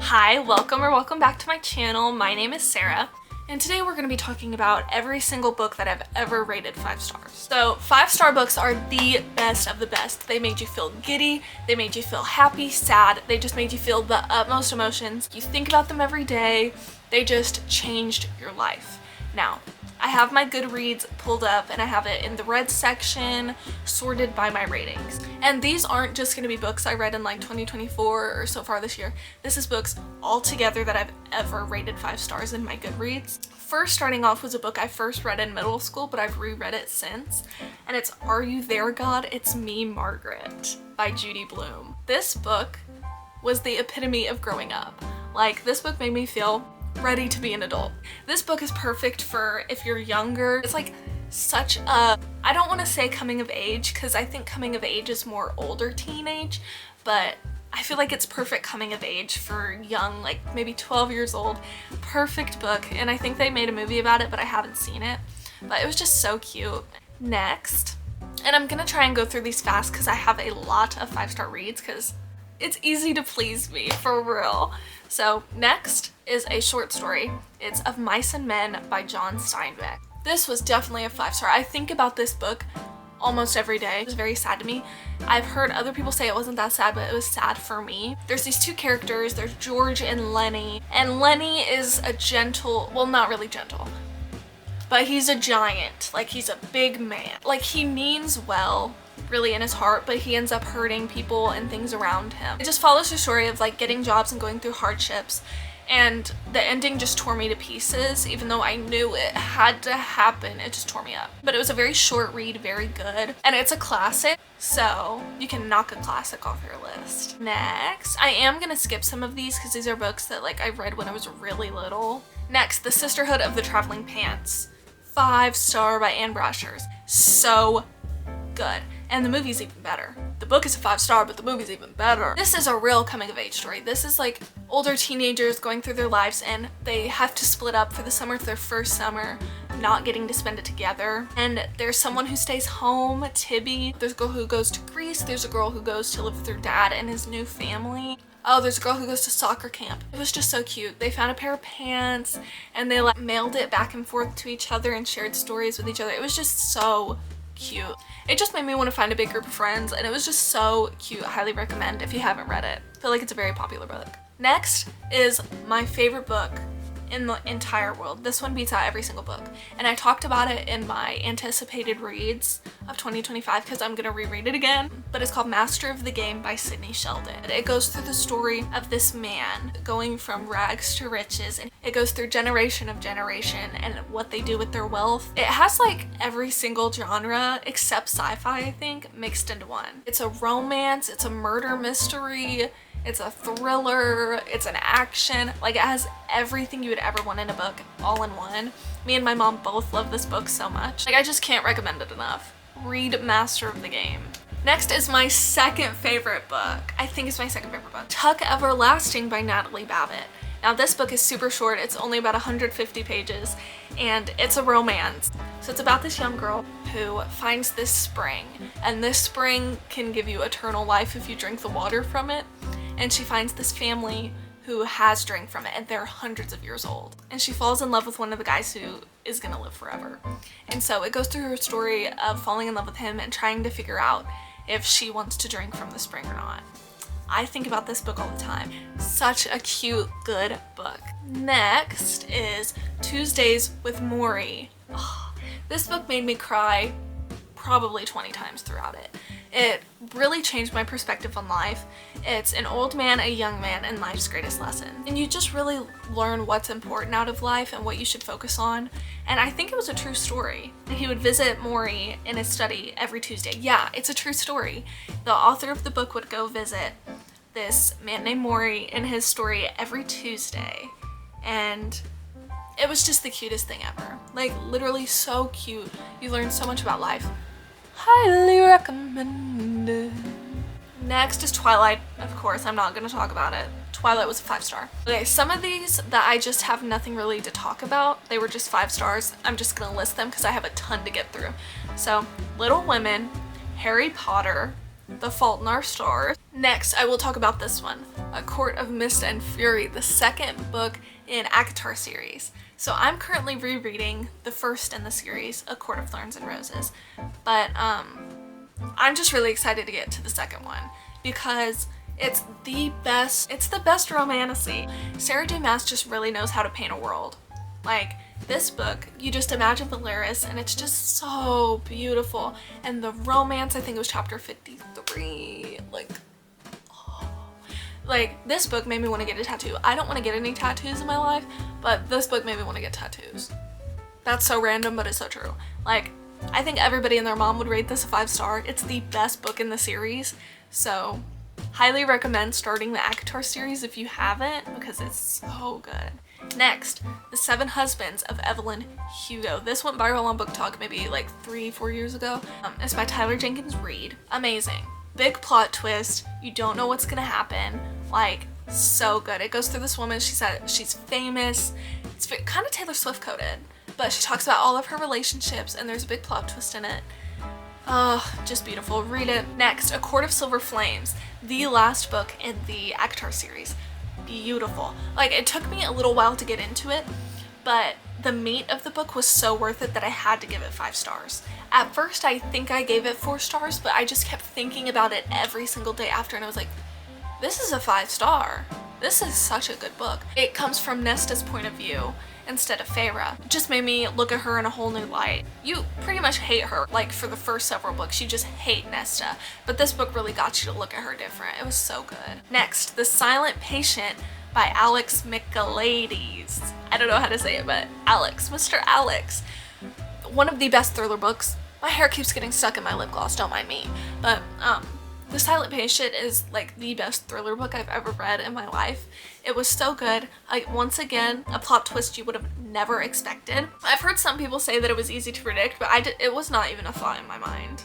Hi, welcome back to my channel. My name is Sarah, and today we're going to be talking about every single book that I've ever rated 5 stars. So 5-star books are the best of the best. They made you feel giddy, they made you feel happy, sad, they just made you feel the utmost emotions. You think about them every day, they just changed your life. Now, I have my Goodreads pulled up and I have it in the red section, sorted by my ratings. And these aren't just going to be books I read in like 2024 or so far this year. This is books all together that I've ever rated 5 stars in my Goodreads. First starting off was a book I first read in middle school, but I've reread it since. And it's Are You There, God? It's Me, Margaret by Judy Blume. This book was the epitome of growing up. Like, this book made me feel ready to be an adult. This book is perfect for if you're younger. It's like such a, I don't want to say coming of age because I think coming of age is more older teenage, but I feel like it's perfect coming of age for young, like maybe 12 years old. Perfect book, and I think they made a movie about it, but I haven't seen it. But it was just so cute. Next, and I'm gonna try and go through these fast because I have a lot of 5-star reads because it's easy to please me, for real. So next is a short story. It's Of Mice and Men by John Steinbeck. This was definitely a 5-star. I think about this book almost every day. It was very sad to me. I've heard other people say it wasn't that sad, but it was sad for me. There's these two characters. There's George and Lenny. And Lenny is a gentle, well, not really gentle, but he's a giant. Like, he's a big man. Like, he means well, really, in his heart, but he ends up hurting people and things around him. It just follows the story of like getting jobs and going through hardships, and the ending just tore me to pieces. Even though I knew it had to happen, it just tore me up. But it was a very short read, very good, and it's a classic, so you can knock a classic off your list. Next, I am gonna skip some of these because these are books that like I read when I was really little. Next, The Sisterhood of the Traveling Pants, 5-star by Anne Brashers. So good. And the movie's even better. The book is a 5-star, but the movie's even better. This is a real coming of age story. This is like older teenagers going through their lives and they have to split up for the summer. It's their first summer, not getting to spend it together. And there's someone who stays home, Tibby. There's a girl who goes to Greece. There's a girl who goes to live with her dad and his new family. Oh, there's a girl who goes to soccer camp. It was just so cute. They found a pair of pants and they like mailed it back and forth to each other and shared stories with each other. It was just so cute. It just made me want to find a big group of friends, and it was just so cute. I highly recommend if you haven't read it. I feel like it's a very popular book. Next is my favorite book in the entire world. This one beats out every single book, and I talked about it in my anticipated reads of 2025 because I'm gonna reread it again, but it's called Master of the Game by Sidney Sheldon. It goes through the story of this man going from rags to riches, and it goes through generation of generation and what they do with their wealth. It has like every single genre except sci-fi, I think, mixed into one. It's a romance, it's a murder mystery, it's a thriller, it's an action. Like, it has everything you would ever want in a book all in one. Me and my mom both love this book so much. Like, I just can't recommend it enough. Read Master of the Game. Next is my second favorite book. I think it's my second favorite book. Tuck Everlasting by Natalie Babbitt. Now, this book is super short. It's only about 150 pages and it's a romance. So it's about this young girl who finds this spring, and this spring can give you eternal life if you drink the water from it. And she finds this family who has drank from it, and they're hundreds of years old. And she falls in love with one of the guys who is gonna live forever. And so it goes through her story of falling in love with him and trying to figure out if she wants to drink from the spring or not. I think about this book all the time. Such a cute, good book. Next is Tuesdays with Morrie. Oh, this book made me cry probably 20 times throughout it. It really changed my perspective on life. It's an old man, a young man, and life's greatest lesson. And you just really learn what's important out of life and what you should focus on. And I think it was a true story. He would visit Morrie in his study every Tuesday. Yeah, it's a true story. The author of the book would go visit this man named Morrie in his story every Tuesday. And it was just the cutest thing ever. Like, literally so cute. You learn so much about life. Highly recommended. Next is Twilight. Of course, I'm not gonna talk about it. Twilight was a 5-star. Okay, some of these that I just have nothing really to talk about, they were just 5 stars. I'm just gonna list them because I have a ton to get through. So, Little Women, Harry Potter, The Fault in Our Stars. Next, I will talk about this one, A Court of Mist and Fury, the second book in ACOTAR series. So I'm currently rereading the first in the series, A Court of Thorns and Roses, but I'm just really excited to get to the second one because it's the best romantasy. Sarah J Maas just really knows how to paint a world. Like, this book, you just imagine Valeris and it's just so beautiful. And the romance, I think it was chapter 53, like, this book made me want to get a tattoo. I don't want to get any tattoos in my life, but this book made me want to get tattoos. That's so random, but it's so true. Like, I think everybody and their mom would rate this a 5-star. It's the best book in the series, so highly recommend starting the ACOTAR series if you haven't, because it's so good. Next, The 7 Husbands of Evelyn Hugo. This went viral on Book Talk maybe like 3-4 years ago. It's by Tyler Jenkins Reid. Amazing. Big plot twist. You don't know what's gonna happen. Like, so good. It goes through this woman. She said she's famous. It's kind of Taylor Swift coded, but she talks about all of her relationships and there's a big plot twist in it. Just beautiful. Read it. Next, A Court of Silver Flames, the last book in the ACOTAR series. Beautiful. Like, it took me a little while to get into it, but the meat of the book was so worth it that I had to give it 5 stars. At first, I think I gave it 4 stars, but I just kept thinking about it every single day after, and I was like, this is a 5-star. This is such a good book. It comes from Nesta's point of view instead of Feyre. It just made me look at her in a whole new light. You pretty much hate her, like, for the first several books. You just hate Nesta. But this book really got you to look at her different. It was so good. Next, The Silent Patient by Alex Michaelides. I don't know how to say it, but Alex. Mr. Alex. One of the best thriller books. My hair keeps getting stuck in my lip gloss, don't mind me. But, The Silent Patient is like the best thriller book I've ever read in my life. It was so good. Once again, a plot twist you would have never expected. I've heard some people say that it was easy to predict, but it was not even a thought in my mind.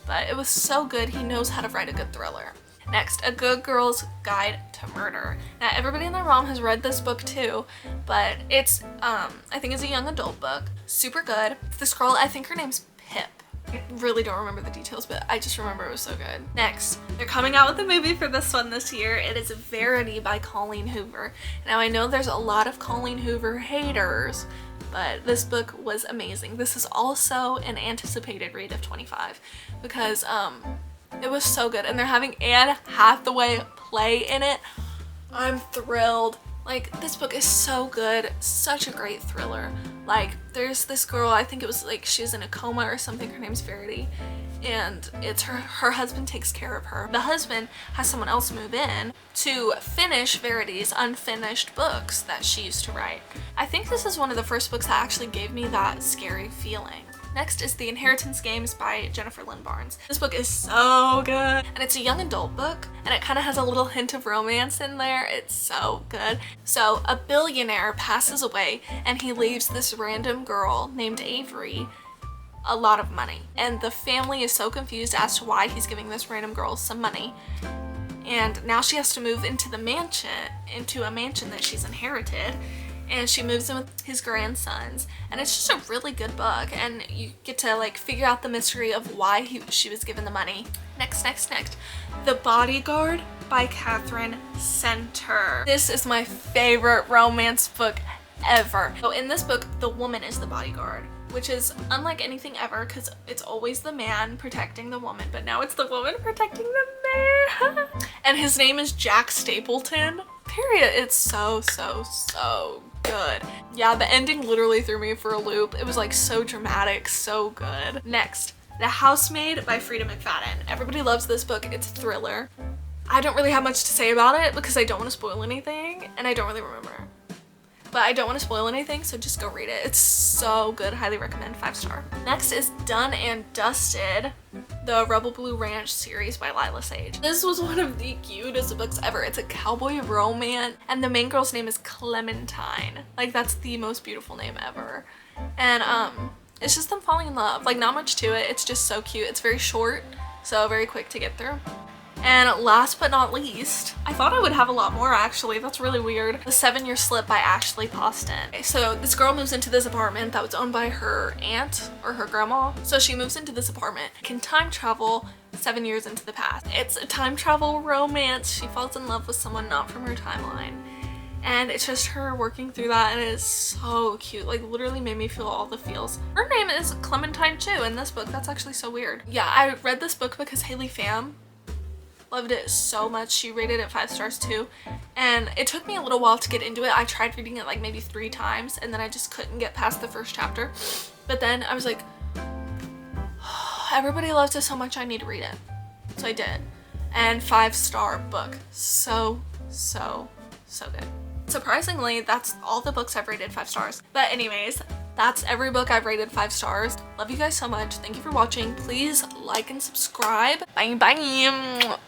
But it was so good. He knows how to write a good thriller. Next, A Good Girl's Guide to Murder. Now, everybody and their mom has read this book too, but it's, I think it's a young adult book. Super good. This girl, I think her name's Pip. I really don't remember the details, but I just remember it was so good. Next, they're coming out with a movie for this one this year. It is Verity by Colleen Hoover. Now, I know there's a lot of Colleen Hoover haters, but this book was amazing. This is also an anticipated read of 25 because it was so good, and they're having Anne Hathaway play in it. I'm thrilled. Like, this book is so good, such a great thriller. Like, there's this girl, I think it was like she's in a coma or something, her name's Verity, and it's her husband takes care of her. The husband has someone else move in to finish Verity's unfinished books that she used to write. I think this is one of the first books that actually gave me that scary feeling. Next is The Inheritance Games by Jennifer Lynn Barnes. This book is so good, and it's a young adult book, and it kind of has a little hint of romance in there. It's so good. So a billionaire passes away, and he leaves this random girl named Avery a lot of money, and the family is so confused as to why he's giving this random girl some money. And now she has to move into a mansion that she's inherited, and she moves in with his grandsons, and it's just a really good book, and you get to like figure out the mystery of why she was given the money. Next, The Bodyguard by Catherine Center. This is my favorite romance book ever. So in this book, the woman is the bodyguard, which is unlike anything ever because it's always the man protecting the woman, but now it's the woman protecting the man. And his name is Jack Stapleton. Period. It's so good. Yeah, the ending literally threw me for a loop. It was like so dramatic, so good. Next, The Housemaid by Frida McFadden. Everybody loves this book. It's a thriller. I don't really have much to say about it because I don't want to spoil anything, and I don't really remember. But I don't want to spoil anything, so just go read it. It's so good. Highly recommend. 5-star. Next is Done and Dusted, the Rebel Blue Ranch series by Lila Sage. This was one of the cutest books ever. It's a cowboy romance, and the main girl's name is Clementine. Like, that's the most beautiful name ever. And it's just them falling in love. Like, not much to it. It's just so cute. It's very short, so very quick to get through. And last but not least, I thought I would have a lot more actually. That's really weird. The 7-Year Slip by Ashley Poston. Okay, so this girl moves into this apartment that was owned by her aunt or her grandma. So she moves into this apartment, can time travel 7 years into the past. It's a time travel romance. She falls in love with someone not from her timeline. And it's just her working through that, and it's so cute. Like, literally made me feel all the feels. Her name is Clementine too in this book. That's actually so weird. Yeah, I read this book because Haley Pham loved it so much. She rated it 5 stars too, and it took me a little while to get into it. I tried reading it like maybe 3 times, and then I just couldn't get past the first chapter. But then I was like, everybody loves it so much, I need to read it. So I did. And 5-star book. So good. Surprisingly, that's all the books I've rated 5 stars. But anyways, that's every book I've rated 5 stars. Love you guys so much. Thank you for watching. Please like and subscribe. Bye bye.